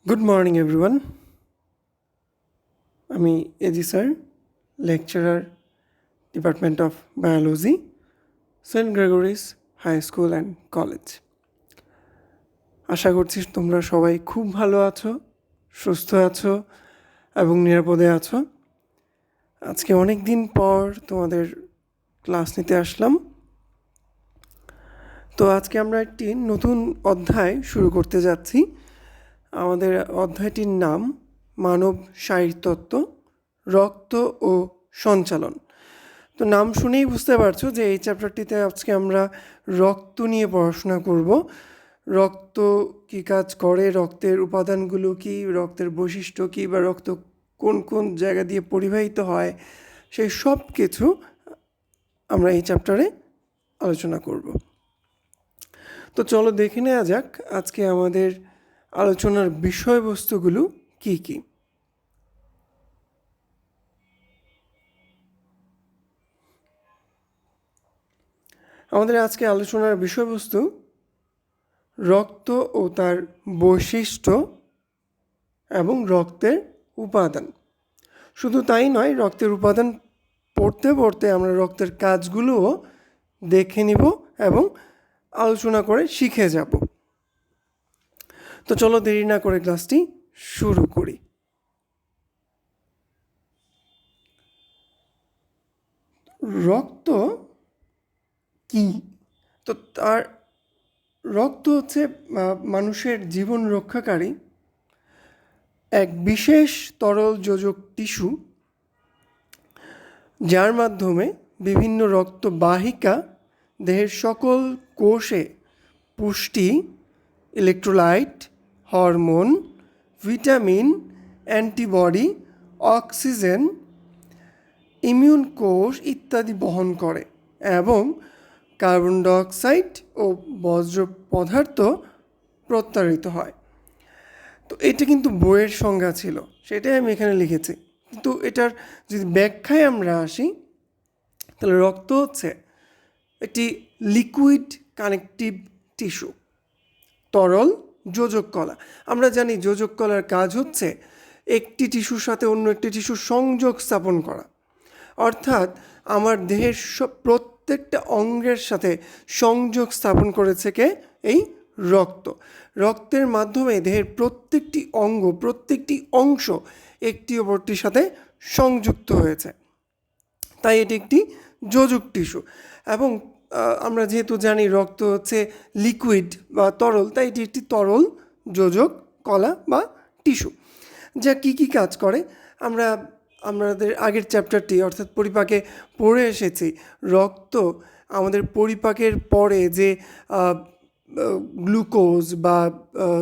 Good morning, everyone. আমি AG sir, lecturer, department of biology, Saint Gregory's High School and College. আশা করছি তোমরা সবাই খুব ভালো আছো, সুস্থ আছো এবং নিরাপদে আছো। আজকে অনেক দিন পর তোমাদের ক্লাস নিতে আসলাম। তো আজকে আমরা একটি নতুন অধ্যায় শুরু করতে যাচ্ছি। আমাদের অধ্যায়টির নাম মানব শারীরতত্ত্ব, রক্ত ও সঞ্চালন। তো নাম শুনেই বুঝতে পারছো যে এই চ্যাপ্টারটিতে আজকে আমরা রক্ত নিয়ে পড়াশোনা করব। রক্ত কী কাজ করে, রক্তের উপাদানগুলো কী, রক্তের বৈশিষ্ট্য কী, বা রক্ত কোন কোন জায়গা দিয়ে পরিবাহিত হয়, সেই সব কিছু আমরা এই চ্যাপ্টারে আলোচনা করব। তো চলো দেখে নেওয়া যাক আজকে আমাদের আলোচনার বিষয়বস্তুগুলো কী কী। আমাদের আজকে আলোচনার বিষয়বস্তু রক্ত ও তার বৈশিষ্ট্য এবং রক্তের উপাদান। শুধু তাই নয়, রক্তের উপাদান পড়তে পড়তে আমরা রক্তের কাজগুলোও দেখে নিব এবং আলোচনা করে শিখে যাব। তো চলো দেরি না করে ক্লাসটি শুরু করি। রক্ত কি? তো তার রক্ত হচ্ছে মানুষের জীবন রক্ষাকারী এক বিশেষ তরল যোজক টিস্যু, যার মাধ্যমে বিভিন্ন রক্তবাহিকা দেহের সকল কোষে পুষ্টি, electrolyte, hormone, vitamin, antibody, oxygen, immune কোষ ইত্যাদি বহন করে এবং কার্বন ডাইঅক্সাইড ও বজ্র পদার্থ প্রত্যারিত হয়। তো এটা কিন্তু বইয়ের সংজ্ঞা ছিল, সেটাই আমি এখানে লিখেছি। কিন্তু এটার যদি ব্যাখ্যায় আমরা আসি, তাহলে রক্ত হচ্ছে একটি লিকুইড কানেকটিভ টিস্যু, তরল যোজক কলা। আমরা জানি যোজক কলার কাজ হচ্ছে একটি টিস্যুর সাথে অন্য একটি টিস্যুর সংযোগ স্থাপন করা। অর্থাৎ আমার দেহের প্রত্যেকটা অঙ্গের সাথে সংযোগ স্থাপন করেছে কে? এই রক্ত। রক্তের মাধ্যমে দেহের প্রত্যেকটি অঙ্গ, প্রত্যেকটি অংশ একটি অপরটির সাথে সংযুক্ত হয়েছে, তাই এটি একটি যোজক টিস্যু। এবং আমরা যেহেতু জানি রক্ত হচ্ছে লিকুইড বা তরল, তাই এটি একটি তরল যোজক কলা বা টিস্যু। যা কী কী কাজ করে আমরা আমাদের আগের চ্যাপ্টারটি অর্থাৎ পরিপাকে পড়ে এসেছি। রক্ত আমাদের পরিপাকের পরে যে গ্লুকোজ বা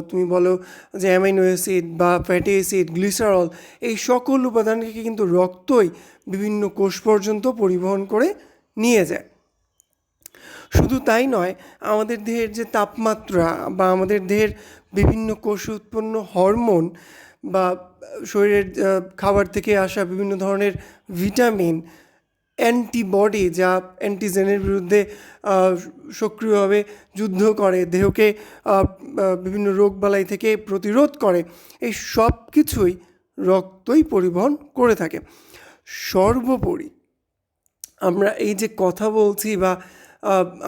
তুমি বলো যে অ্যামাইনো অ্যাসিড বা ফ্যাটি অ্যাসিড, গ্লিসারল, এই সকল উপাদানকে কিন্তু রক্তই বিভিন্ন কোষ পর্যন্ত পরিবহন করে নিয়ে যায়। শুধু তাই নয়, আমাদের দেহের যে তাপমাত্রা বা আমাদের দেহের বিভিন্ন কোষে উৎপন্ন হরমোন বা শরীরের খাবার থেকে আসা বিভিন্ন ধরনের ভিটামিন, অ্যান্টিবডি যা অ্যান্টিজেনের বিরুদ্ধে সক্রিয়ভাবে যুদ্ধ করে, দেহকে বিভিন্ন রোগবালাই থেকে প্রতিরোধ করে, এই সব কিছুই রক্তই পরিবহন করে থাকে। সর্বোপরি আমরা এই যে কথা বলছি বা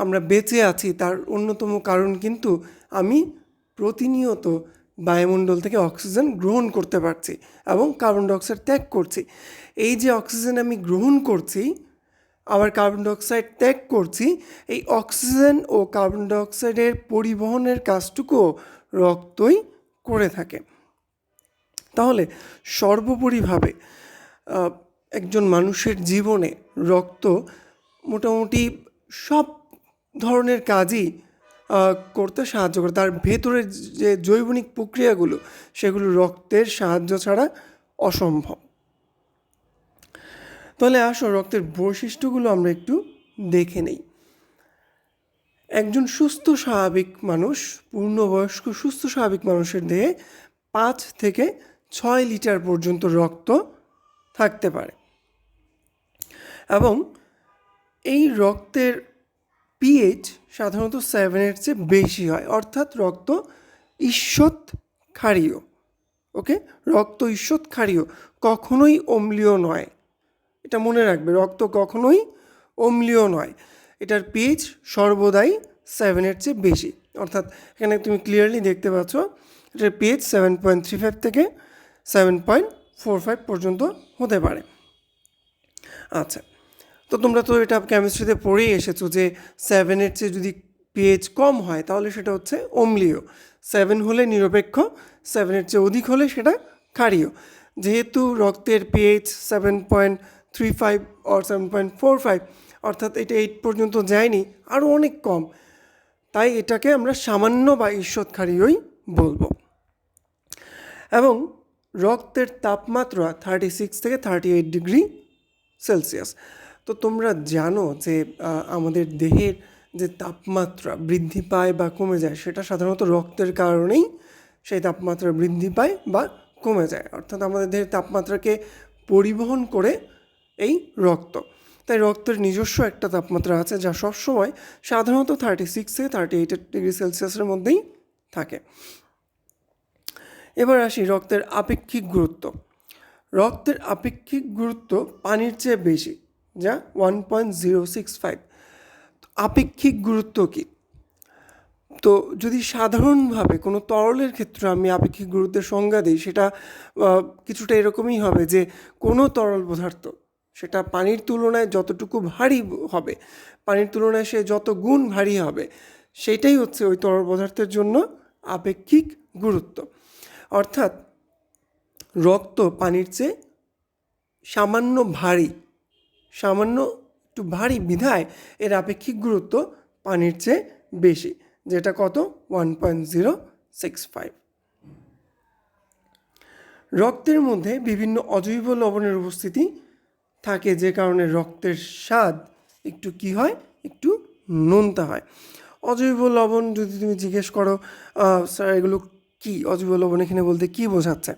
আমরা বেঁচে আছি, তার অন্যতম কারণ কিন্তু আমি প্রতিনিয়ত বায়ুমণ্ডল থেকে অক্সিজেন গ্রহণ করতে পারছি এবং কার্বন ডাইঅক্সাইড ত্যাগ করছি। এই যে অক্সিজেন আমি গ্রহণ করছি, আবার কার্বন ডাইঅক্সাইড ত্যাগ করছি, এই অক্সিজেন ও কার্বন ডাইঅক্সাইডের পরিবহনের কাজটুকুও রক্তই করে থাকে। তাহলে সর্বোপরিভাবে একজন মানুষের জীবনে রক্ত মোটামুটি সব ধরনের কাজই করতে সাহায্য করে। তার ভেতরের যে জৈবনিক প্রক্রিয়াগুলো, সেগুলো রক্তের সাহায্য ছাড়া অসম্ভব। তাহলে আসো রক্তের বৈশিষ্ট্যগুলো আমরা একটু দেখে নেই। একজন সুস্থ স্বাভাবিক মানুষ, পূর্ণবয়স্ক সুস্থ স্বাভাবিক মানুষের দেহে 5 থেকে 6 লিটার পর্যন্ত রক্ত থাকতে পারে এবং এই রক্তের পিএইচ সাধারণত 7-এর চেয়ে বেশি হয়, অর্থাৎ রক্ত ঈষৎ ক্ষারীয়। ওকে, রক্ত ঈষৎ ক্ষারীয়, কখনোই অম্লীয় নয়। এটা মনে রাখবে, রক্ত কখনোই অম্লীয় নয়। এটার পিএইচ সর্বদাই 7-এর চেয়ে বেশি। অর্থাৎ এখানে তুমি ক্লিয়ারলি দেখতে পাচ্ছ এটার পিএইচ 7.35 থেকে 7.45 পর্যন্ত হতে পারে। আচ্ছা, তো তোমরা তো এটা কেমিস্ট্রিতে পড়েই এসেছো যে 7-এর চেয়ে যদি পিএইচ কম হয় তাহলে সেটা হচ্ছে অম্লীয়, 7 হলে নিরপেক্ষ, 7-এর চেয়ে অধিক হলে সেটা ক্ষারীয়। যেহেতু রক্তের পিএইচ 7.35 or 7.45, অর্থাৎ এটা 8 পর্যন্ত যায়নি, আরও অনেক কম, তাই এটাকে আমরা সামান্য বা ঈষৎ ক্ষারীয়ই বলবো। এবং রক্তের তাপমাত্রা 36 থেকে 38 ডিগ্রি সেলসিয়াস। তো তোমরা জানো যে আমাদের দেহের যে তাপমাত্রা বৃদ্ধি পায় বা কমে যায় সেটা সাধারণত রক্তের কারণেই সেই তাপমাত্রা বৃদ্ধি পায় বা কমে যায়। অর্থাৎ আমাদের দেহের তাপমাত্রাকে পরিবহন করে এই রক্ত। তাই রক্তের নিজস্ব একটা তাপমাত্রা আছে যা সবসময় সাধারণত 36 থেকে 38 ডিগ্রি সেলসিয়াসের মধ্যেই থাকে। এবার আসি রক্তের আপেক্ষিক গুরুত্ব। রক্তের আপেক্ষিক গুরুত্ব পানির চেয়ে বেশি, যা 1.065। আপেক্ষিক গুরুত্ব কী? তো যদি সাধারণভাবে কোনো তরলের ক্ষেত্রে আমি আপেক্ষিক গুরুত্বের সংজ্ঞা দিই, সেটা কিছুটা এরকমই হবে যে কোনো তরল পদার্থ সেটা পানির তুলনায় যতটুকু ভারী হবে, পানির তুলনায় সে যত গুণ ভারী হবে, সেটাই হচ্ছে ওই তরল পদার্থের জন্য আপেক্ষিক গুরুত্ব। অর্থাৎ রক্ত পানির চেয়ে সামান্য ভারী, সামান্য একটু ভারী বিধায় এর আপেক্ষিক গুরুত্ব পানির চেয়ে বেশি, যেটা কত? 1.065। রক্তের মধ্যে বিভিন্ন অজৈব লবণের উপস্থিতি থাকে, যে কারণে রক্তের স্বাদ একটু কী হয়, একটু নোনতা হয়। অজৈব লবণ যদি তুমি জিজ্ঞেস করো স্যার এগুলো কী, অজৈব লবণ এখানে বলতে কী বোঝাচ্ছে?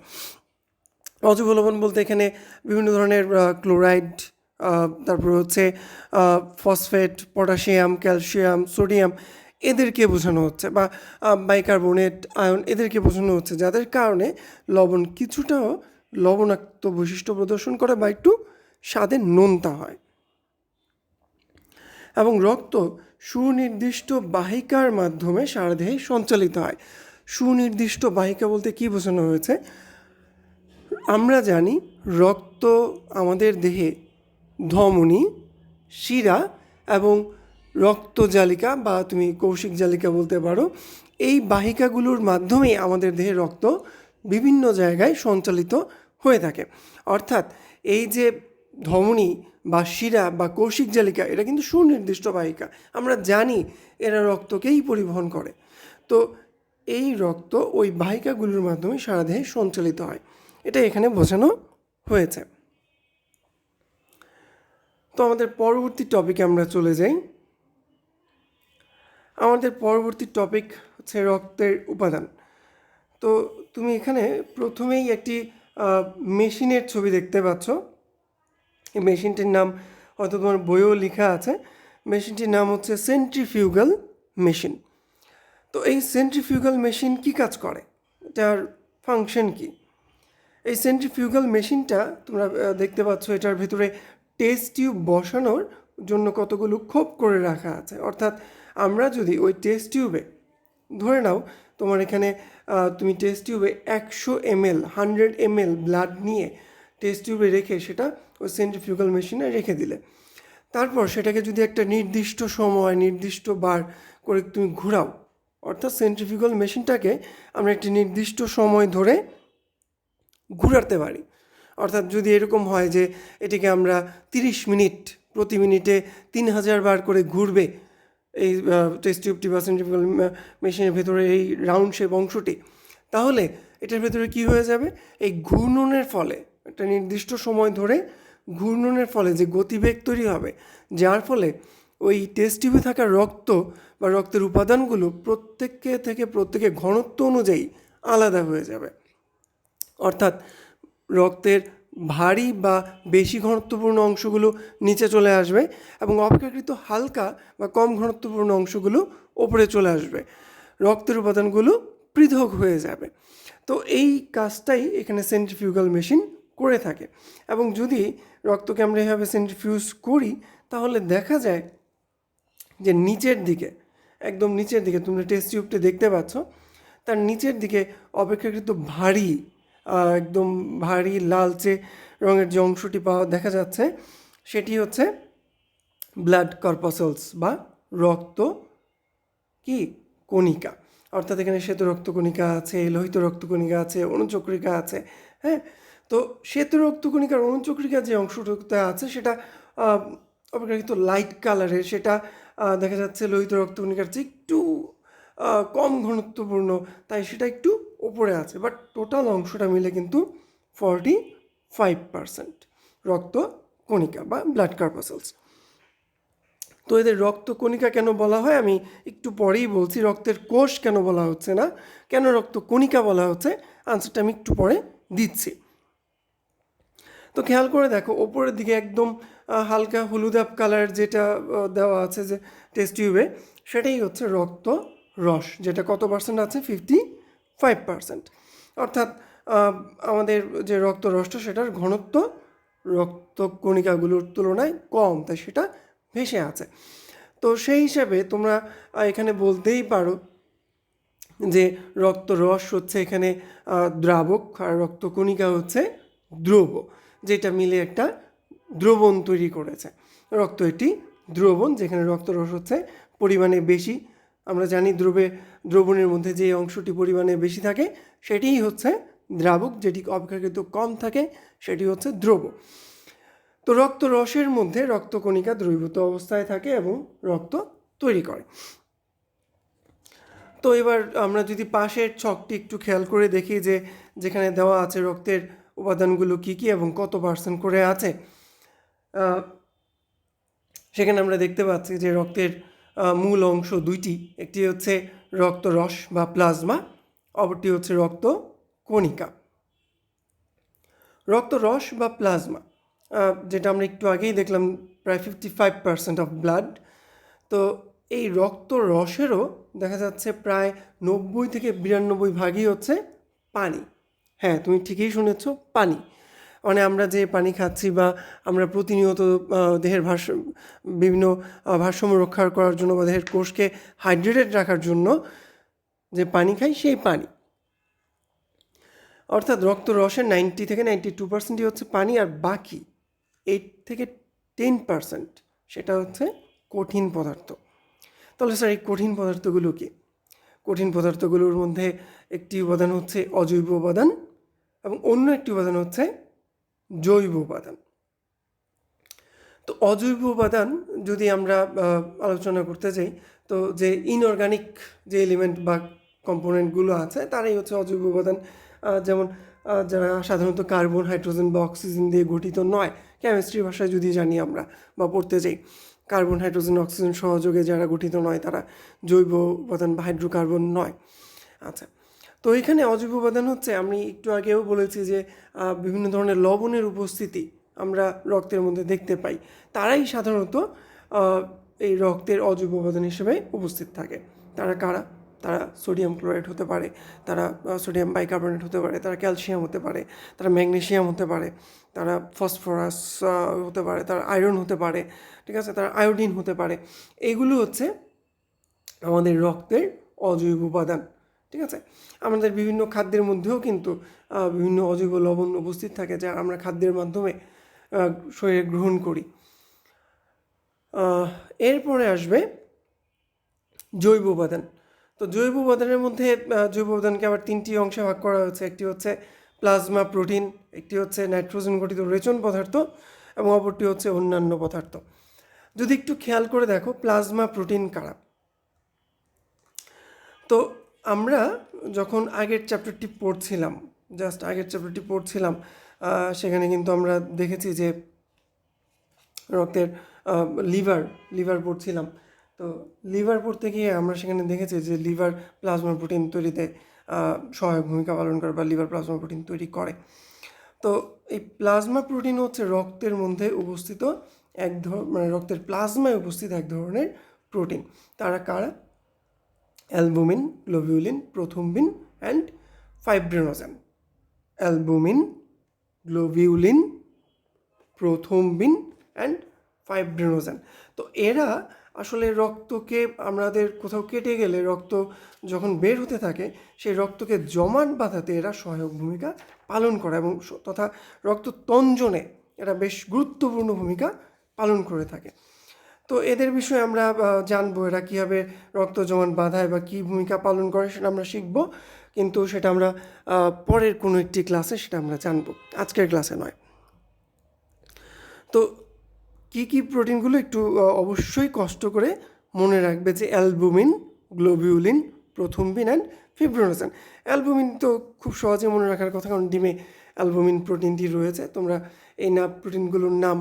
অজৈব লবণ বলতে এখানে বিভিন্ন ধরনের ক্লোরাইড, তারপর হচ্ছে ফসফেট, পটাশিয়াম, ক্যালসিয়াম, সোডিয়াম, এদেরকে বোঝানো হচ্ছে, বা বাইকার্বনেট, আয়ন, এদেরকে বোঝানো হচ্ছে, যাদের কারণে লবণ কিছুটাও লবণাক্ত বৈশিষ্ট্য প্রদর্শন করে বা একটু স্বাদে নোনতা হয়। এবং রক্ত সুনির্দিষ্ট বাহিকার মাধ্যমে সারা দেহে সঞ্চালিত হয়। সুনির্দিষ্ট বাহিকা বলতে কী বোঝানো হয়েছে? আমরা জানি রক্ত আমাদের দেহে ধমনী, শিরা এবং রক্তজালিকা বা তুমি কৌশিক জালিকা বলতে পারো, এই বাহিকাগুলোর মাধ্যমেই আমাদের দেহে রক্ত বিভিন্ন জায়গায় সঞ্চালিত হয়ে থাকে। অর্থাৎ এই যে ধমনী বা শিরা বা কৌশিক জালিকা, এটা কিন্তু সুনির্দিষ্ট বাহিকা, আমরা জানি এরা রক্তকেই পরিবহন করে। তো এই রক্ত ওই বাহিকাগুলোর মাধ্যমে সারা দেহে সঞ্চালিত হয়, এটা এখানে বোঝানো হয়েছে। তো আমাদের পরবর্তী টপিকে আমরা চলে যাই। আমাদের পরবর্তী টপিক হচ্ছে রক্তের উপাদান। তো তুমি এখানে প্রথমেই একটি মেশিনের ছবি দেখতে পাচ্ছ। এই মেশিনটির নাম হয়তো তোমার বইয়েও লেখা আছে। মেশিনটির নাম হচ্ছে সেন্ট্রিফিউগাল মেশিন। তো এই সেন্ট্রিফিউগাল মেশিন কী কাজ করে, এটার ফাংশন কী? এই সেন্ট্রিফিউগাল মেশিনটা তোমরা দেখতে পাচ্ছ, এটার ভিতরে টেস্ট টিউব বসানোর জন্য কতগুলো খোপ করে রাখা আছে। অর্থাৎ আমরা যদি ওই টেস্ট টিউবে, ধরে নাও তোমার এখানে তুমি টেস্ট টিউবে 100 ml 100 ml ব্লাড নিয়ে টেস্ট টিউবে রেখে সেটা ওই সেন্ট্রিফিউগাল মেশিনে রেখে দিলে, তারপর সেটাকে যদি একটা নির্দিষ্ট সময় নির্দিষ্ট বার করে তুমি ঘোরাও, অর্থাৎ সেন্ট্রিফিউগাল মেশিনটাকে আমরা একটি নির্দিষ্ট সময় ধরে ঘুরাতে পারি। অর্থাৎ যদি এরকম হয় যে এটিকে আমরা 30 মিনিট, প্রতি মিনিটে 3000 বার করে ঘুরবে এই টেস্ট টিউবটি বা সেন্ট্রিফিউগাল মেশিনের ভেতরে এই রাউন্ড শেপ অংশটি, তাহলে এটার ভেতরে কি হয়ে যাবে, এই ঘূর্ণনের ফলে, একটা নির্দিষ্ট সময় ধরে ঘূর্ণনের ফলে যে গতিবেগ তৈরি হবে, যার ফলে ওই টেস্ট টিউবে থাকা রক্ত বা রক্তের উপাদানগুলো প্রত্যেকে ঘনত্ব অনুযায়ী আলাদা হয়ে যাবে। অর্থাৎ রক্তের ভারী বা বেশি ঘনত্বপূর্ণ অংশগুলো নিচে চলে আসবে এবং অপেক্ষাকৃত হালকা বা কম ঘনত্বপূর্ণ অংশগুলো ওপরে চলে আসবে, রক্তের উপাদানগুলো পৃথক হয়ে যাবে। তো এই কাজটাই এখানে সেন্ট্রিফিউগাল মেশিন করে থাকে। এবং যদি রক্তকে আমরা এভাবে সেন্ট্রিফিউজ করি তাহলে দেখা যায় যে নিচের দিকে, একদম নিচের দিকে তোমরা টেস্ট টিউবটি দেখতে পাচ্ছ, তার নিচের দিকে অপেক্ষাকৃত ভারী, একদম ভারী লালচে রঙের যে অংশটি পাওয়া দেখা যাচ্ছে সেটি হচ্ছে ব্লাড কর্পাসেলস বা রক্ত কি কণিকা। অর্থাৎ এখানে শ্বেত রক্তকণিকা আছে, লোহিত রক্তকণিকা আছে, অণুচক্রিকা আছে। হ্যাঁ, তো শ্বেত রক্তকণিকার অণুচক্রিকা যে অংশটুকুতে আছে সেটা অপেক্ষাকৃত লাইট কালারের, সেটা দেখা যাচ্ছে লোহিত রক্তকণিকার চেয়ে একটু কম ঘনত্বপূর্ণ, তাই সেটা একটু ওপরে আছে। বাট টোটাল অংশটা মিলে কিন্তু 45% রক্ত কণিকা বা ব্লাড কর্পাসেলস। তো এদের রক্তকণিকা কেন বলা হয় আমি একটু পরেই বলছি। রক্তের কোষ কেন বলা হচ্ছে না, কেন রক্তকণিকা বলা হচ্ছে, আনসারটা আমি একটু পরে দিচ্ছি। তো খেয়াল করে দেখো ওপরের দিকে একদম হালকা হলুদাভ কালার যেটা দেওয়া আছে যে টেস্ট টিউবে, সেটাই হচ্ছে রক্ত রস, যেটা কত পার্সেন্ট আছে? 55%। অর্থাৎ আমাদের যে রক্ত রসটা সেটার ঘনত্ব রক্তকণিকাগুলোর তুলনায় কম, তাই সেটা ভেসে আছে। তো সেই হিসাবে তোমরা এখানে বলতেই পারো যে রক্তরস হচ্ছে এখানে দ্রাবক আর রক্তকণিকা হচ্ছে দ্রব, যেটা মিলে একটা দ্রবণ তৈরি করেছে। রক্ত একটি দ্রবণ, যেখানে রক্তরস হচ্ছে পরিমাণে বেশি। আমরা জানি দ্রবণের মধ্যে যে অংশটি পরিমাণে বেশি থাকে সেটিই হচ্ছে দ্রাবক, যেটি অপেক্ষাকৃত কম থাকে সেটি হচ্ছে দ্রব। তো রক্তরসের মধ্যে রক্তকণিকা দ্রবীভূত অবস্থায় থাকে এবং রক্ত তৈরি করে। তো এবার আমরা যদি পাশের ছকটি একটু খেয়াল করে দেখি যে যেখানে দেওয়া আছে রক্তের উপাদানগুলো কী কী এবং কত পার্সেন্ট করে আছে, সেখানে আমরা দেখতে পাচ্ছি যে রক্তের মূল অংশ দুইটি, একটি হচ্ছে রক্তরস বা প্লাজমা, অপরটি হচ্ছে রক্ত কণিকা। রক্তরস বা প্লাজমা যেটা আমরা একটু আগেই দেখলাম প্রায় 55% অফ ব্লাড। তো এই রক্তরসেরও দেখা যাচ্ছে প্রায় 90-92 হচ্ছে পানি। হ্যাঁ, তুমি ঠিকই শুনেছ, পানি। মানে আমরা যে পানি খাচ্ছি বা আমরা প্রতিনিয়ত দেহের বিভিন্ন ভারসাম্য রক্ষা করার জন্য বা দেহের কোষকে হাইড্রেটেড রাখার জন্য যে পানি খাই সেই পানি। অর্থাৎ রক্তরসের 90-92% হচ্ছে পানি, আর বাকি 8-10% সেটা হচ্ছে কঠিন পদার্থ। তাহলে স্যার এই কঠিন পদার্থগুলো কি? কঠিন পদার্থগুলোর মধ্যে একটি উপাদান হচ্ছে অজৈব উপাদান এবং অন্য একটি উপাদান হচ্ছে জৈব উপাদান। তো অজৈব উপাদান যদি আমরা আলোচনা করতে যাই, তো যে ইনঅর্গানিক যে এলিমেন্ট বা কম্পোনেন্টগুলো আছে তারাই হচ্ছে অজৈব উপাদান। যেমন যারা সাধারণত কার্বন, হাইড্রোজেন বা অক্সিজেন দিয়ে গঠিত নয়, কেমিস্ট্রি ভাষায় যদি জানি আমরা বা পড়তে যাই, কার্বন, হাইড্রোজেন, অক্সিজেন সহযোগে যারা গঠিত নয় তারা জৈব উপাদান বা হাইড্রোকার্বন নয়। আচ্ছা, তো এখানে অজৈব উপাদান হচ্ছে, আমি একটু আগেও বলেছি যে বিভিন্ন ধরনের লবণের উপস্থিতি আমরা রক্তের মধ্যে দেখতে পাই, তারাই সাধারণত এই রক্তের অজৈব উপাদান হিসেবে উপস্থিত থাকে। তারা কারা? তারা সোডিয়াম ক্লোরাইড হতে পারে, তারা সোডিয়াম বাইকার্বনেট হতে পারে, তারা ক্যালসিয়াম হতে পারে, তারা ম্যাগনেসিয়াম হতে পারে, তারা ফসফরাস হতে পারে, তারা আয়রন হতে পারে, ঠিক আছে, তারা আয়োডিন হতে পারে। এগুলো হচ্ছে আমাদের রক্তের অজৈব উপাদান। ঠিক আছে, আমাদের বিভিন্ন খাদ্যের মধ্যেও কিন্তু বিভিন্ন অজৈব লবণ উপস্থিত থাকে, যা আমরা খাদ্যের মাধ্যমে শরীরে গ্রহণ করি। এরপরে আসবে জৈব উপাদান। তো জৈব উপাদানের মধ্যে জৈব উপাদানকে আবার 3টি অংশে ভাগ করা হয়েছে। একটি হচ্ছে প্লাজমা প্রোটিন, একটি হচ্ছে নাইট্রোজেন গঠিত রেচন পদার্থ এবং অপরটি হচ্ছে অন্যান্য পদার্থ। যদি একটু খেয়াল করে দেখো প্লাজমা প্রোটিন কারা, তো আমরা যখন আগের চ্যাপ্টারটি পড়ছিলাম, সেখানে কিন্তু আমরা দেখেছি যে রক্তের লিভার পড়ছিলাম। তো লিভার পড়তে গিয়ে আমরা সেখানে দেখেছি যে লিভার প্লাজমা প্রোটিন তৈরিতে সহায়ক ভূমিকা পালন করে বা লিভার প্লাজমা প্রোটিন তৈরি করে। তো এই প্লাজমা প্রোটিন হচ্ছে রক্তের মধ্যে উপস্থিত মানে রক্তের প্লাজমায় উপস্থিত এক ধরনের প্রোটিন। তারা কারা? Albumin, globulin, prothrombin and fibrinogen, albumin, globulin, প্রথমবিন and fibrinogen. তো এরা আসলে রক্তকে, আমাদের কোথাও কেটে গেলে রক্ত যখন বের হতে থাকে সেই রক্তকে জমাট বাঁধাতে এরা সহায়ক ভূমিকা পালন করে এবং তথা রক্ত তঞ্জনে এরা বেশ গুরুত্বপূর্ণ ভূমিকা পালন করে থাকে। তো এদের বিষয়ে আমরা জানবো, এরা কীভাবে রক্ত জমাট বাঁধায় বা কী ভূমিকা পালন করে সেটা আমরা শিখব, কিন্তু সেটা আমরা পরের কোনো একটি ক্লাসে সেটা আমরা জানবো, আজকের ক্লাসে নয়। তো কী কী প্রোটিনগুলো একটু অবশ্যই কষ্ট করে মনে রাখবে, যে albumin, globulin, প্রথমবিন and fibrinogen. Albumin তো খুব সহজে মনে রাখার কথা, কারণ ডিমে অ্যালবুমিন প্রোটিনটি রয়েছে। তোমরা এই প্রোটিনগুলোর নাম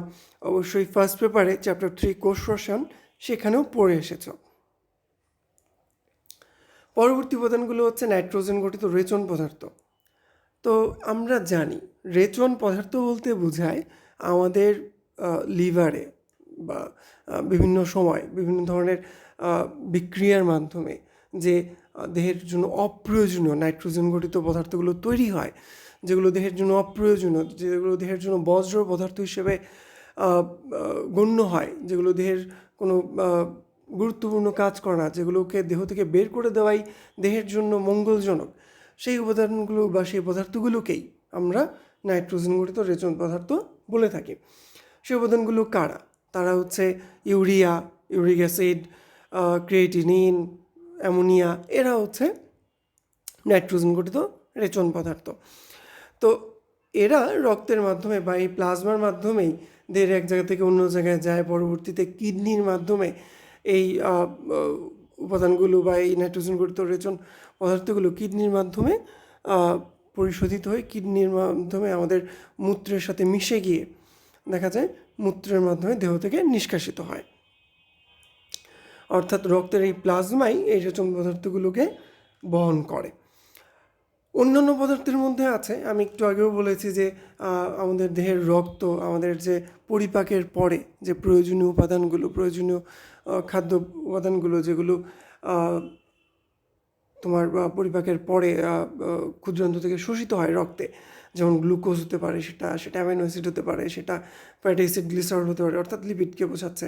অবশ্যই ফার্স্ট পেপারে চ্যাপ্টার 3 কোষ রসায়ন সেখানেও পড়ে এসেছ। পরবর্তী উপাদানগুলো হচ্ছে নাইট্রোজেন গঠিত রেচন পদার্থ। তো আমরা জানি রেচন পদার্থ বলতে বোঝায় আমাদের লিভারে বা বিভিন্ন সময় বিভিন্ন ধরনের বিক্রিয়ার মাধ্যমে যে দেহের জন্য অপ্রয়োজনীয় নাইট্রোজেন গঠিত পদার্থগুলো তৈরি হয়, যেগুলো দেহের জন্য অপ্রয়োজনীয়, যেগুলো দেহের জন্য বজ্র পদার্থ হিসেবে গণ্য হয়, যেগুলো দেহের কোনো গুরুত্বপূর্ণ কাজ করে না, যেগুলোকে দেহ থেকে বের করে দেওয়াই দেহের জন্য মঙ্গলজনক, সেই উপাদানগুলো বা সেই পদার্থগুলোকেই আমরা নাইট্রোজেন গঠিত রেচন পদার্থ বলে থাকি। সেই উপাদানগুলো কারা? তারা হচ্ছে urea, uric acid, creatinine, ammonia, এরা হচ্ছে নাইট্রোজেন গঠিত রেচন পদার্থ। তো এরা রক্তের মাধ্যমে বা এই প্লাজমার মাধ্যমেই দেহের এক জায়গা থেকে অন্য জায়গায় যায়, পরবর্তীতে কিডনির মাধ্যমে এই উপাদানগুলো বা এই নাইট্রোজেন গঠিত রেচন পদার্থগুলো কিডনির মাধ্যমে পরিশোধিত হয়ে কিডনির মাধ্যমে আমাদের মূত্রের সাথে মিশে গিয়ে দেখা যায় মূত্রের মাধ্যমে দেহ থেকে নিষ্কাশিত হয়। অর্থাৎ রক্তের এই প্লাজমাই এই রেচন পদার্থগুলোকে বহন করে। অন্যান্য পদার্থের মধ্যে আছে, আমি একটু আগেও বলেছি যে আমাদের দেহের রক্ত আমাদের যে পরিপাকের পরে যে প্রয়োজনীয় উপাদানগুলো, প্রয়োজনীয় খাদ্য উপাদানগুলো যেগুলো তোমার পরিপাকের পরে ক্ষুদ্রান্ত থেকে শোষিত হয় রক্তে, যেমন গ্লুকোজ হতে পারে, সেটা অ্যামাইনো অ্যাসিড হতে পারে, সেটা ফ্যাটি অ্যাসিড, গ্লিসারল হতে পারে, অর্থাৎ লিপিডকে বোঝাচ্ছে।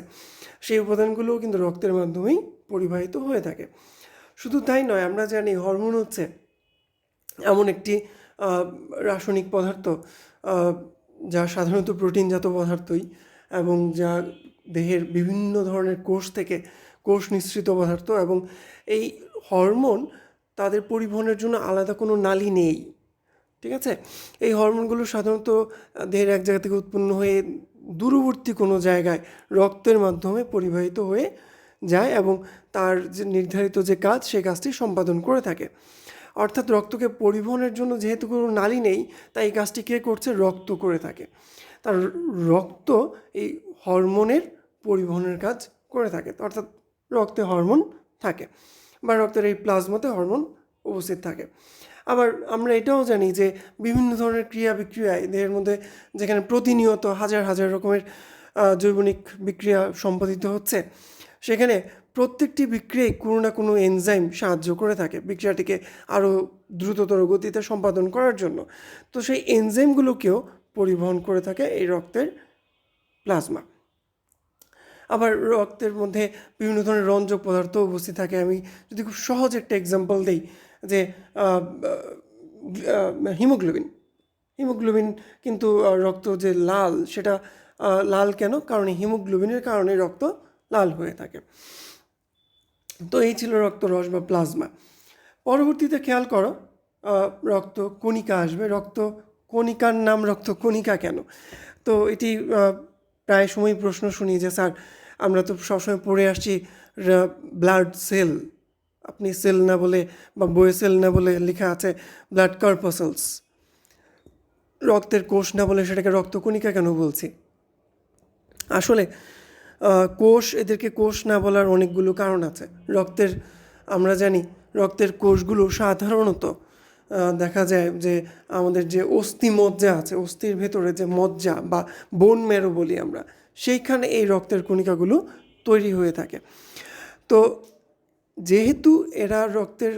সেই উপাদানগুলোও কিন্তু রক্তের মাধ্যমেই পরিবাহিত হয়ে থাকে। শুধু তাই নয়, আমরা জানি হরমোন হচ্ছে এমন একটি রাসায়নিক পদার্থ যা সাধারণত প্রোটিনজাত পদার্থই, এবং যা দেহের বিভিন্ন ধরনের কোষ থেকে কোষ নিঃসৃত পদার্থ, এবং এই হরমোন তাদের পরিবহনের জন্য আলাদা কোনো নালী নেই, ঠিক আছে? এই হরমোনগুলো সাধারণত দেহের এক জায়গা থেকে উৎপন্ন হয়ে দূরবর্তী কোনো জায়গায় রক্তের মাধ্যমে পরিবাহিত হয়ে যায় এবং তার যে নির্ধারিত যে কাজ সেই কাজটি সম্পাদন করে থাকে। অর্থাৎ রক্তকে পরিবহনের জন্য যেহেতু কোনো নালী নেই, তাই এই কাজটি কে করছে? রক্ত করে থাকে। তার রক্ত এই হরমোনের পরিবহনের কাজ করে থাকে, অর্থাৎ রক্তে হরমোন থাকে বা রক্তের এই প্লাজমাতে হরমোন উপস্থিত থাকে। আবার আমরা এটাও জানি যে বিভিন্ন ধরনের ক্রিয়া বিক্রিয়ায় দেহের মধ্যে যেখানে প্রতিনিয়ত হাজার হাজার রকমের জৈবনিক বিক্রিয়া সম্পাদিত হচ্ছে, সেখানে প্রত্যেকটি বিক্রিয়ায় কোনো না কোনো এনজাইম সাহায্য করে থাকে বিক্রিয়াটিকে আরও দ্রুততর গতিতে সম্পাদন করার জন্য। তো সেই এনজাইমগুলোকেও পরিবহন করে থাকে এই রক্তের প্লাজমা। আবার রক্তের মধ্যে বিভিন্ন ধরনের রঞ্জক পদার্থ উপস্থিত থাকে। আমি যদি খুব সহজ একটা এক্সাম্পল দিই, যে হিমোগ্লোবিন কিন্তু রক্ত যে লাল, সেটা লাল কেন? কারণ হিমোগ্লোবিনের কারণে রক্ত লাল হয়ে থাকে। তো এই ছিল রক্তরস বা প্লাজমা। পরবর্তীতে খেয়াল করো, রক্ত কণিকা আসবে। রক্ত কণিকার নাম রক্ত কণিকা কেন? তো এটি প্রায় সময় প্রশ্ন শুনি যে স্যার, আমরা তো সবসময় পড়ে আসছি ব্লাড সেল, আপনি সেল না বলে বা বইয়ে সেল না বলে লেখা আছে ব্লাড কর্পাসেলস, রক্তের কোষ না বলে সেটাকে রক্তকণিকা কেন বলছি? আসলে কোষ, এদেরকে কোষ না বলার অনেকগুলো কারণ আছে। আমরা জানি রক্তের কোষগুলো সাধারণত দেখা যায় যে আমাদের যে অস্থি মজ্জা আছে, অস্থির ভেতরে যে মজ্জা বা বোন ম্যারো বলি আমরা, সেইখানে এই রক্তের কণিকাগুলো তৈরি হয়ে থাকে। তো যেহেতু এরা রক্তের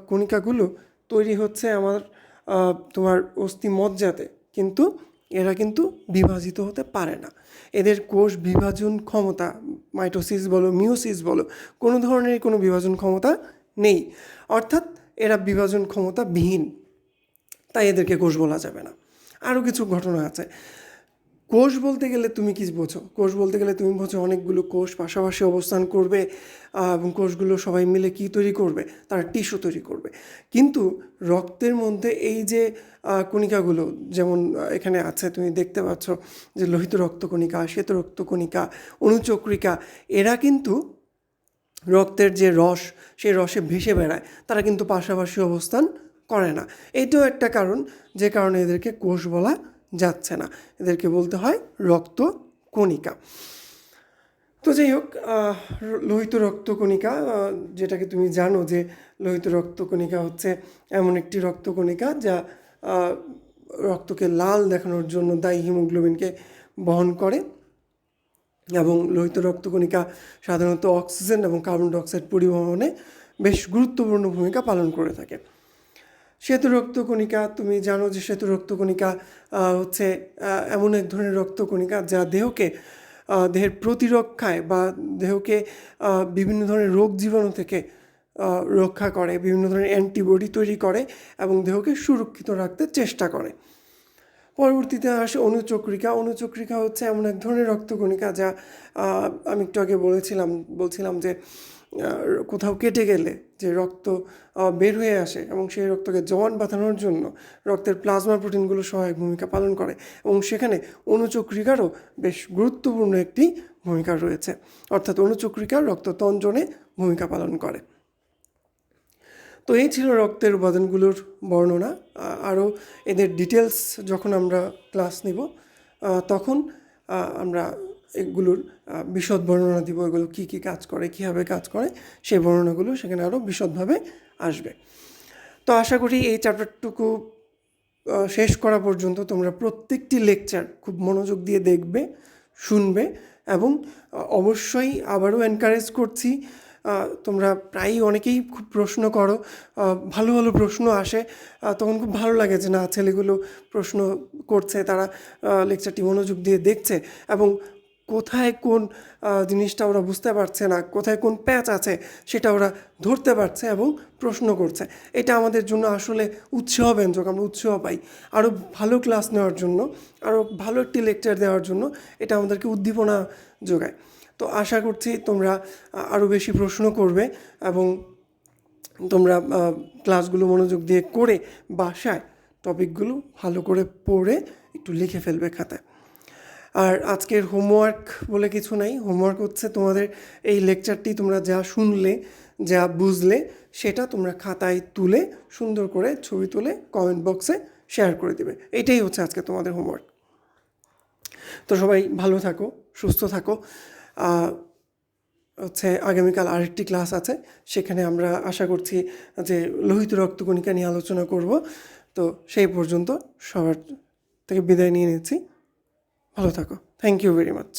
কণিকাগুলো তৈরি হচ্ছে তোমার অস্থি মজ্জাতে, কিন্তু এরা কিন্তু বিভাজিত হতে পারে না। এদের কোষ বিভাজন ক্ষমতা, মাইটোসিস বলো মিওসিস বলো, কোনো ধরনের কোনো বিভাজন ক্ষমতা নেই, অর্থাৎ এরা বিভাজন ক্ষমতা বিহীন, তাই এদেরকে কোষ বলা যাবে না। আরও কিছু ঘটনা আছে। কোষ বলতে গেলে তুমি কি বোঝো? কোষ বলতে গেলে তুমি বোঝো অনেকগুলো কোষ পাশাপাশি অবস্থান করবে, এবং কোষগুলো সবাই মিলে কি তৈরি করবে? তারা টিস্যু তৈরি করবে। কিন্তু রক্তের মধ্যে এই যে কণিকাগুলো, যেমন এখানে আছে, তুমি দেখতে পাচ্ছ যে লোহিত রক্তকণিকা, শ্বেত রক্তকণিকা, অনুচক্রিকা, এরা কিন্তু রক্তের যে রস, সেই রসে ভেসে বেড়ায়, তারা কিন্তু পাশাপাশি অবস্থান করে না। এটাও একটা কারণ, যে কারণে এদেরকে কোষ বলা যাচ্ছে না, এদেরকে বলতে হয় রক্ত কণিকা। তো যাই হোক, লোহিত রক্তকণিকা, যেটাকে তুমি জানো যে লোহিত রক্তকণিকা হচ্ছে এমন একটি রক্তকণিকা যা রক্তকে লাল দেখানোর জন্য দায়ী হিমোগ্লোবিনকে বহন করে, এবং লোহিত রক্তকণিকা সাধারণত অক্সিজেন এবং কার্বন ডাইঅক্সাইড পরিবহনে বেশ গুরুত্বপূর্ণ ভূমিকা পালন করে থাকে। শ্বেত রক্তকণিকা, তুমি জানো যে শ্বেত রক্তকণিকা হচ্ছে এমন এক ধরনের রক্তকণিকা যা দেহের প্রতিরক্ষায় বা দেহকে বিভিন্ন ধরনের রোগ জীবাণু থেকে রক্ষা করে, বিভিন্ন ধরনের অ্যান্টিবডি তৈরি করে এবং দেহকে সুরক্ষিত রাখতে চেষ্টা করে। পরবর্তীতে আসে অনুচক্রিকা। অনুচক্রিকা হচ্ছে এমন এক ধরনের রক্তকণিকা যা আমি একটু আগে বলছিলাম যে কোথাও কেটে গেলে যে রক্ত বের হয়ে আসে এবং সেই রক্তকে জমাট বাঁধানোর জন্য রক্তের প্লাজমা প্রোটিনগুলো সহায়ক ভূমিকা পালন করে, এবং সেখানে অনুচক্রিকারও বেশ গুরুত্বপূর্ণ একটি ভূমিকা রয়েছে, অর্থাৎ অনুচক্রিকা রক্ততঞ্জনে ভূমিকা পালন করে। তো এই ছিল রক্তের উপাদানগুলোর বর্ণনা। আরও এদের ডিটেলস যখন আমরা ক্লাস নিব তখন আমরা এগুলোর বিশদ বর্ণনা দিব, এগুলো কী কী কাজ করে, কীভাবে কাজ করে, সেই বর্ণনাগুলো সেখানে আরও বিশদভাবে আসবে। তো আশা করি এই চ্যাপ্টারটুকু শেষ করা পর্যন্ত তোমরা প্রত্যেকটি লেকচার খুব মনোযোগ দিয়ে দেখবে, শুনবে, এবং অবশ্যই আবারও এনকারেজ করছি, তোমরা প্রায়ই অনেকেই খুব প্রশ্ন করো, ভালো ভালো প্রশ্ন আসে, তখন খুব ভালো লাগে যে না, ছেলেগুলো প্রশ্ন করছে, তারা লেকচারটি মনোযোগ দিয়ে দেখছে, এবং কোথায় কোন জিনিসটা ওরা বুঝতে পারছে না, কোথায় কোন প্যাচ আছে সেটা ওরা ধরতে পারছে এবং প্রশ্ন করছে। এটা আমাদের জন্য আসলে উৎসাহব্যঞ্জক, আমরা উৎসাহ পাই আরও ভালো ক্লাস নেওয়ার জন্য, আরও ভালো একটি লেকচার দেওয়ার জন্য। এটা আমাদেরকে উদ্দীপনা যোগায়। তো আশা করছি তোমরা আরও বেশি প্রশ্ন করবে এবং তোমরা ক্লাসগুলো মনোযোগ দিয়ে করে বাসায় টপিকগুলো ভালো করে পড়ে একটু লিখে ফেলবে খাতায়। আর আজকের হোমওয়ার্ক বলে কিছু নাই। হোমওয়ার্ক হচ্ছে তোমাদের এই লেকচারটি তোমরা যা শুনলে, যা বুঝলে, সেটা তোমরা খাতায় তুলে সুন্দর করে ছবি তুলে কমেন্ট বক্সে শেয়ার করে দেবে। এটাই হচ্ছে আজকে তোমাদের হোমওয়ার্ক। তো সবাই ভালো থাকো, সুস্থ থাকো। আগামীকাল আরেকটি ক্লাস আছে, সেখানে আমরা আশা করছি যে লোহিত রক্তকণিকা নিয়ে আলোচনা করব। তো সেই পর্যন্ত সবার থেকে বিদায় নিয়ে নিচ্ছি। ভালো থাকো। Thank you very much.